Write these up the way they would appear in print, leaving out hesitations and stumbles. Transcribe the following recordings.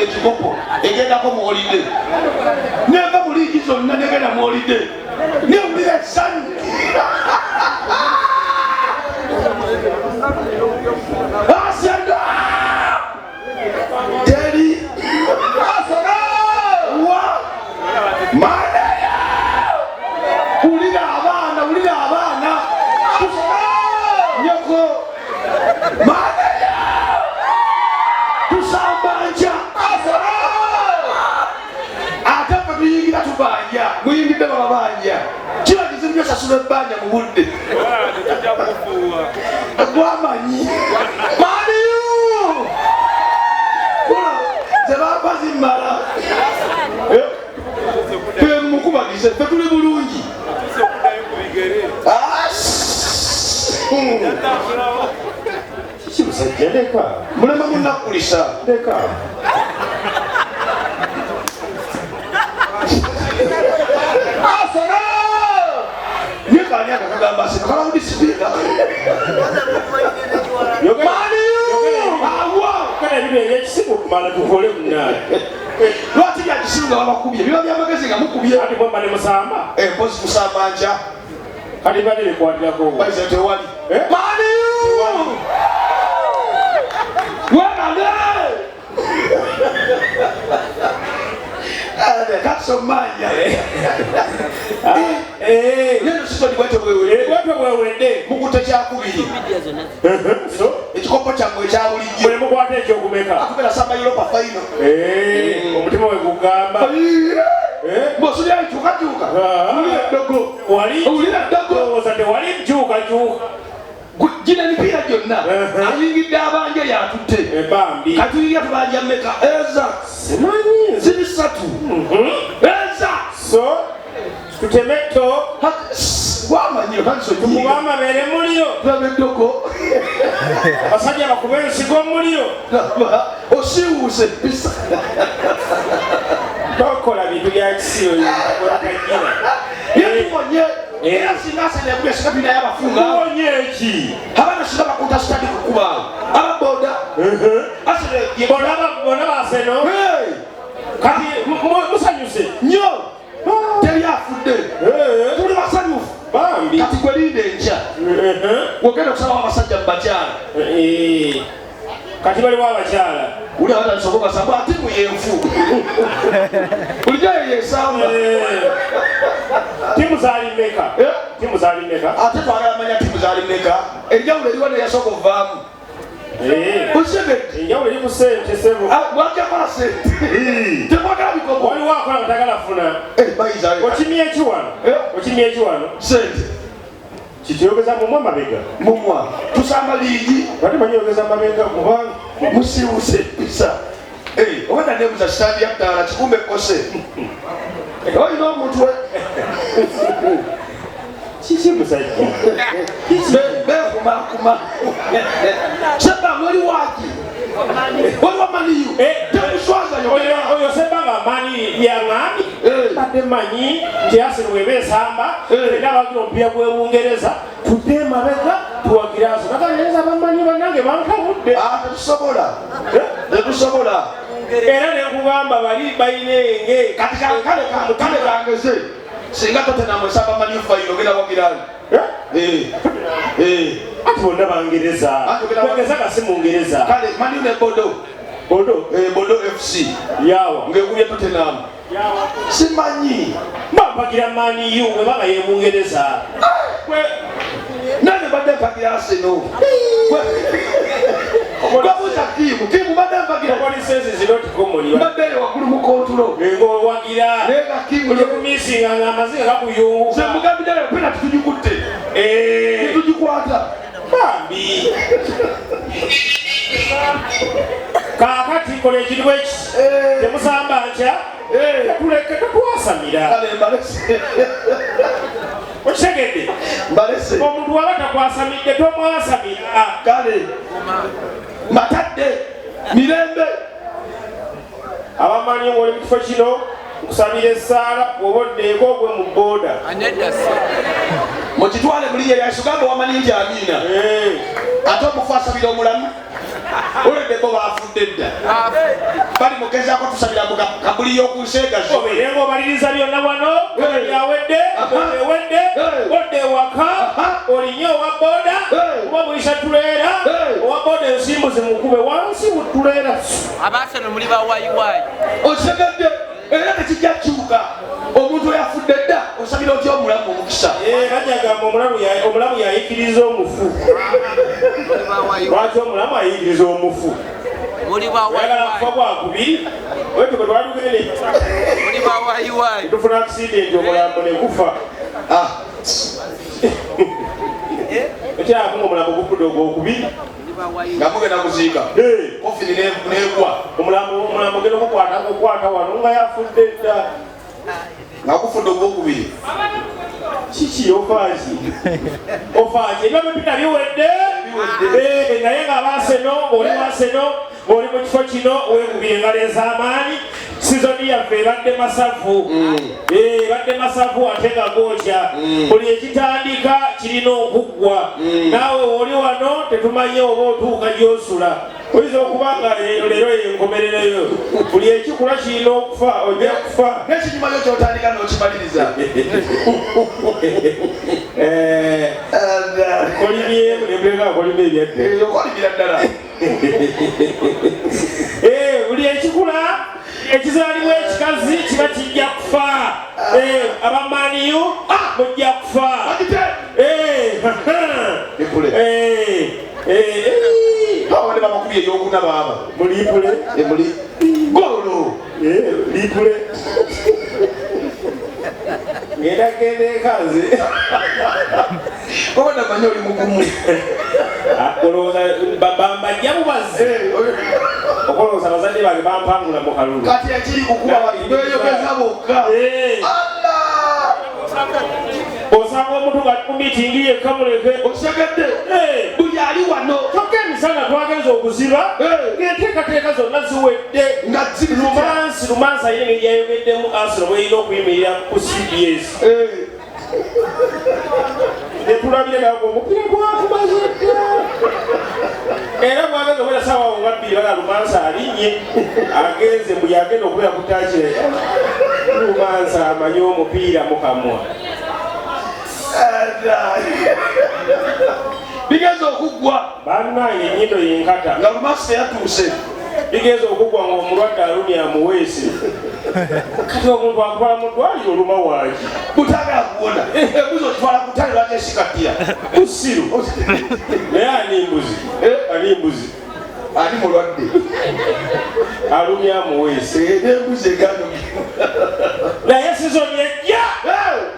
ekikopo egendako mu holiday neva mu liigi zonna negenda mu holiday newulira essanyu asenda teri wa maneya ulira abaana nyoko maneya tusambanja ate fe tuyingira tubanja muyingidde babanja kiba kizibu kyosasula ebbanja mu budde gwamanyi maniyu zebaba zimmala mukubagise fe tuli bulungi kimusajja leka mulema munakulisa leka asana nyekani akakagamba asina kalawudisipiika ekisibu kumala tukole munaye lwaki byakisibu nga babakubye biba byamagezi nga mukubye ati bomba ne musamba empozi kusambanja kati badde bikwatirako baize tewali maniyu wenale katusomanya neno sitoni bwete bwewedde mukute kyakubiri ekikopo kyammwe ekyabulijjo mukwata ekyokumeka akubera samba Europa final omutima we gugamba bwosulira nkyukakyuka owulira ddogo oza tewali nkyukakyuka gina emipiira gyonna ayingidde abanja yatutte ebambi katuyingira tubanja mmeka eza simanyi ziri 3 eza so tutemetto wamanyiro tukuba amabeere mulio tulabe eddoko basajja bakuba ensigo mulio osiwuuse pisa tokola bintu bya kisiyo yetumonye era singa asenebula esikabina yabafunga tumonye eki abana singa bakunta sitadi kukubaawo ababoda bona baseno kati musanyuse nyo teri afudde tuli basanyufu bambi kati gwelinde enkya wogenda kusalawo abasajja mubakyala kati baliwo abakyala uli abatanisobokasambw ati muyenfu bulijjo yeyesamba timu zalimeka ate twagamanya timu zalimeka enjawulo eriwo neyasooka ovaamu osegedde enjawulo eri ku sente sebo wajakola sente tekwagala bikopo waliwo akola batagala funa okimya ekiwano sente kitiyogeza mumwe amabega mumwa tusamba liigi ate banyogeza amabega kubanga musiwuse pisa obadda nebuza kitandi yattaala kikumbe kose olina omuntu we kiki musajja bekumakuma seba wali waki waliwo maniyu temuswaza oyo seba nga mani yaŋŋambi badde manyi nti Arsenal bweba esamba era abagira omupiira gw'Ebungereza tudde emabega tuwagira Arsenal nakaneza bamanyi bannange bankabudde tetusobola era nenkugamba bali balina enge kati kale kangeze singa totenamwesaba maniyu fayiro ogenda wagirani ati bonna bangereza kwegeza kasi mungereza kale maniyu ne bodo FC yawa ngegulye totenamu simanyi bampagira maniyu webanga ye mungereza nane badde mpagira Arsenal gwabuza kimu badde mpagira badde waggulu mu kontulo wagira kumisinga nga amaziga gakuyunguka zemugambidala pena titugikutte tetugikwata bambi kakati kola ekirubu eki temusamba nkya tuleke tetwasamira okitegedde omuntu waba takwasamidde tomwasamira kale matadde mirembe abamanyi ng'oli mu kifo kino nkusabira essaala bw'oba oddeeko ogwe mu booda mukitwale mulinnya lya Yesu gamba wamanyi nti amiina ate omufu asabira omulamu Oledeko bafudde dda. Bali mugezaako tusabira mu kabuli y'okunseega zo. Obeerenga obaliriza byonna wano, yawedde, ewedde, odde ewaka, olinye owa booda, kuba muyisa tuleera, owa booda ensimbuzi mukube wansi mu tuleera. Abaasano muli bawayiwayi. Osegedde era tekijja kyuka. Omuntu oyafudde dda osabira otya omulamu omukisa. Kajagamba omulamu yayikiriza omufu. Lwaki omulamu ayikiriza omufu? Oyagala kufa gwakubiri wetuko twalugere tufuna accident omulambo ne gufa. Ekyakunga omulambo gufudde ogwokubiri nga mugenda kuziika kofini negwa omulambo genda okukwata wano nga yafudde dda nga gufudde ogwokubiri. Kiki ofaaki ebyama bina biwedde naye nga abaseno oli waseno oli mu kifo kino wekubira engalo ez'amaanyi. Sizoni yaffe ebadde masavu ebadde masavu ate nga gookya buli ekitandika kirina okuggwa. Naawe oli wano tetumanye oba otuuka gy'osula oyinza okuba nga leero yenkomerereyo buli ekikula kirina okufa ojja kufa n'ekinyumayo kyotandika n'okimaliriza. Kolimye mulembuleka kolima ebyadde okolimira ddala. buli ekikula ekizaalibwa ekikazi kiba kijja kufa. Abamaniyu mujja kufa. Abane bamakubye eyokuna baaba mulipule muli golo lipule ngenda ekaze obona manyi oli mugumu olowooza bambajja bubaze okolowooza abazadde bange bampangula mu kalulu kati ekiri kukuba beyogeza bokka. osanga omuntu nga kumitingi yekka muleke osegedde buli ali wano kyokka emisana twagenza okuziba ng'enteekateeka zonna ziwedde lumansi ayina engeri yayogeddemu Arsenal bweyina okuyimirira ku CBS netulabire nago omupiira gwakumaze dda era gwagenza okwera saawa nga bbiri baga lumansi alinnye agenze buli agenda okubeera kutakire lumansi amanyi omupiira mukamwa bigenza okuggwa bannange ennyindo yenkata nga lumansi teyatuuse. bigenza okuggwa ng'omulwadde alumya amuweese kati omuntu akubala mu ddwaliro oluma wangi butagala kuwona embuzi otwala kutale lwaki esikattira busiru naye ani mbuzi ani mulwadde alumya amuweese n'embuzi eganoge naye sizoni ejja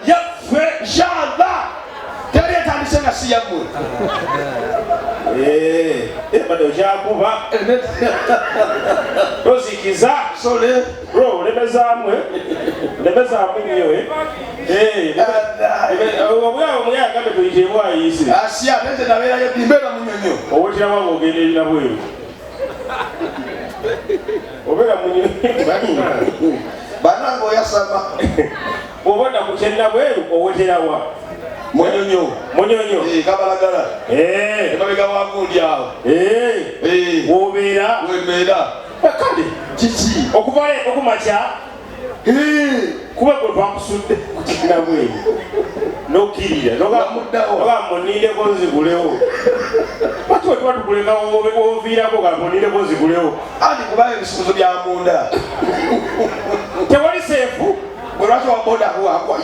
yaffe nshallah teri etandise nga si yammwe. bade okyakuba tozikiza olemezaamu nnyo obwawe muli agambe tuyite bwayise asya neze nabeerayo mbeera munyonyo oweterawa ng'ogenderera bweru obeera munyonyo banange oyasama bw'oba nakukyenda bweru oweterawa munyonyo kabalagala emabega wagundi awo wobeera wemeera kale kiki okuva leero kumakya kuba gwe twakusudde kukyenda bweru nokkirira noga munindeko nzigulewo lwaki we tuba tukuleka woviirako ga munindeko nzigulewo andi kubayo ebisuubizo bya munda tewali seefu bwe lwaki waboda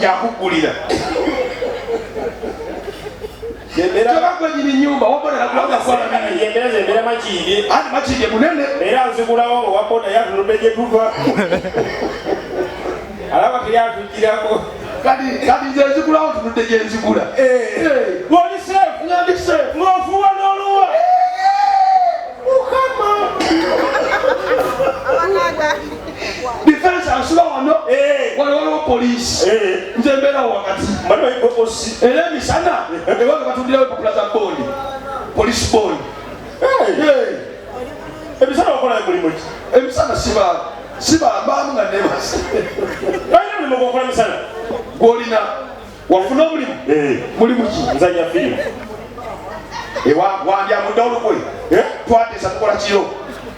yakuggulira nyini nyumba yembera zembera makindye andi makindye munene era nzigulawo nga waboda yatunudde gye tuva alaba teyatugirako kati nze nzigulawo tunudde gye nzigula ng'oli seefu ng'ofuwa n'oluwa mukama defense ansula wano waliwo poliisi nze mbeerawo wakati era emisana ewange batundirawo empapula za bondi police bondi emisana wakola mulimu ki emisana sibambaamu nga nebasi balina mulimu gwokola misana gwolina wafuna omulimu mulimu ki nzanya firimu wandyamudda olukwe twateesa tukola kiro